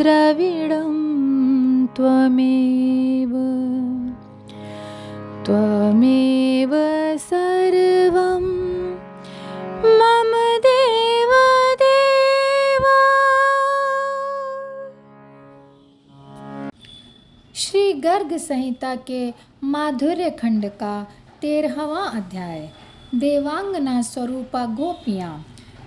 द्रविडं त्वमेव त्वमेव सर्वं मम देव देवा। श्री गर्ग संहिता के माधुर्य खंड का 13वां अध्याय। देवांगना स्वरूपा गोपियाँ।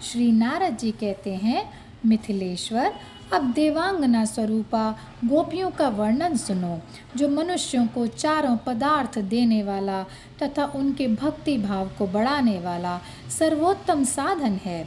श्री नारद जी कहते हैं, मिथिलेश्वर, अब देवांगना स्वरूपा गोपियों का वर्णन सुनो, जो मनुष्यों को चारों पदार्थ देने वाला तथा उनके भक्ति भाव को बढ़ाने वाला सर्वोत्तम साधन है।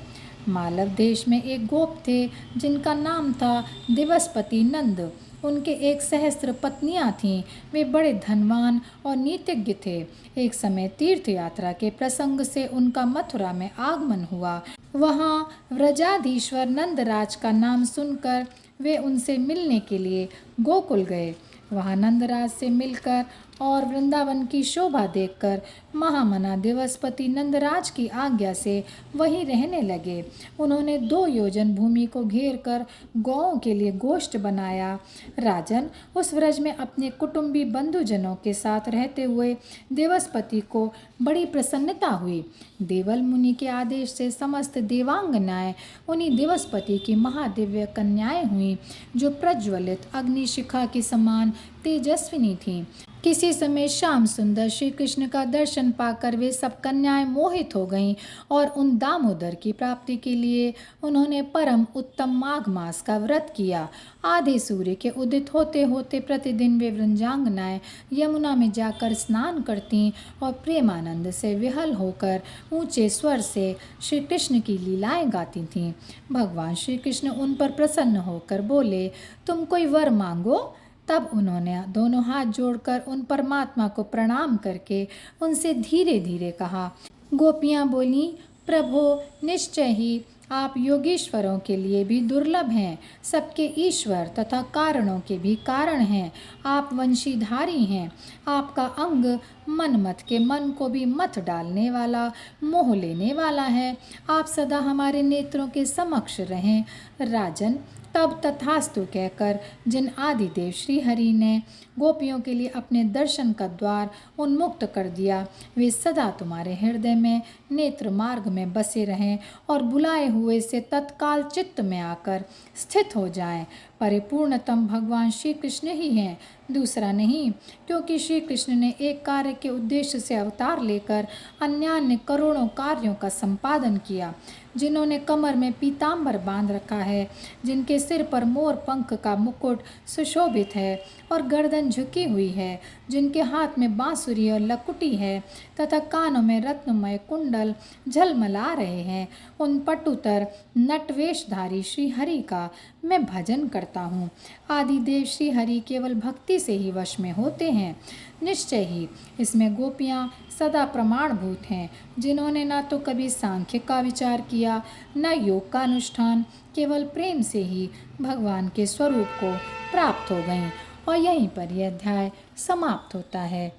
मालव देश में एक गोप थे जिनका नाम था दिवसपति नंद। उनके 1 सहस्त्र पत्नियां थीं। वे बड़े धनवान और नीतिज्ञ थे। एक समय तीर्थ यात्रा के प्रसंग से उनका मथुरा में आगमन हुआ। वहाँ व्रजाधीश्वर नंदराज का नाम सुनकर वे उनसे मिलने के लिए गोकुल गए। वहाँ नंदराज से मिलकर और वृंदावन की शोभा देखकर महामना दिवसपति नंदराज की आज्ञा से वहीं रहने लगे। उन्होंने 2 योजन भूमि को घेर कर गौओं के लिए गोष्ठ बनाया। राजन, उस व्रज में अपने कुटुंबी बंधुजनों के साथ रहते हुए दिवसपति को बड़ी प्रसन्नता हुई। देवल मुनि के आदेश से समस्त देवांगनाएं उन्हीं दिवसपति की महादिव्य कन्याएं हुईं, जो प्रज्वलित अग्निशिखा के समान तेजस्विनी थीं। किसी समय श्याम सुंदर श्री कृष्ण का दर्शन पाकर वे सब कन्याएं मोहित हो गईं और उन दामोदर की प्राप्ति के लिए उन्होंने परम उत्तम माघ मास का व्रत किया। आधे सूर्य के उदित होते होते प्रतिदिन वे व्रजांगनाएं यमुना में जाकर स्नान करतीं और प्रेमानंद से विहल होकर ऊंचे स्वर से श्री कृष्ण की लीलाएं गाती थीं। भगवान श्री कृष्ण उन पर प्रसन्न होकर बोले, तुम कोई वर मांगो। तब उन्होंने दोनों हाथ जोड़कर उन परमात्मा को प्रणाम करके उनसे धीरे धीरे कहा। गोपियाँ बोलीं, प्रभो, निश्चय ही आप योगीश्वरों के लिए भी दुर्लभ हैं, सबके ईश्वर तथा कारणों के भी कारण हैं। आप वंशीधारी हैं। आपका अंग मनमत के मन को भी मत डालने वाला, मोह लेने वाला है। आप सदा हमारे नेत्रों के समक्ष रहें। राजन, तब तथास्तु कहकर जिन आदिदेव श्री हरि ने गोपियों के लिए अपने दर्शन का द्वार उन्मुक्त कर दिया, वे सदा तुम्हारे हृदय में नेत्र मार्ग में बसे रहें और बुलाए हुए से तत्काल चित्त में आकर स्थित हो जाएं। परिपूर्णतम भगवान श्री कृष्ण ही हैं, दूसरा नहीं, क्योंकि श्री कृष्ण ने एक कार्य के उद्देश्य से अवतार लेकर अन्यान्य करोड़ों कार्यों का संपादन किया। जिन्होंने कमर में पीताम्बर बांध रखा है, जिनके सिर पर मोर पंख का मुकुट सुशोभित है और गर्दन झुकी हुई है, जिनके हाथ में बांसुरी और लकुटी है तथा कानों में रत्नमय कुंडल झलमला रहे हैं, उन पटुतर नटवेशधारी श्री हरि का मैं भजन करता हूँ। आदिदेव श्री हरि केवल भक्ति से ही वश में होते हैं। निश्चय ही इसमें गोपियाँ सदा प्रमाणभूत हैं, जिन्होंने न तो कभी सांख्य का विचार किया, न योग का अनुष्ठान, केवल प्रेम से ही भगवान के स्वरूप को प्राप्त हो गईं। और यहीं पर यह अध्याय समाप्त होता है।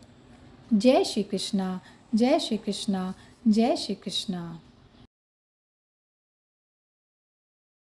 जय श्री कृष्णा, जय श्री कृष्णा, जय श्री कृष्णा।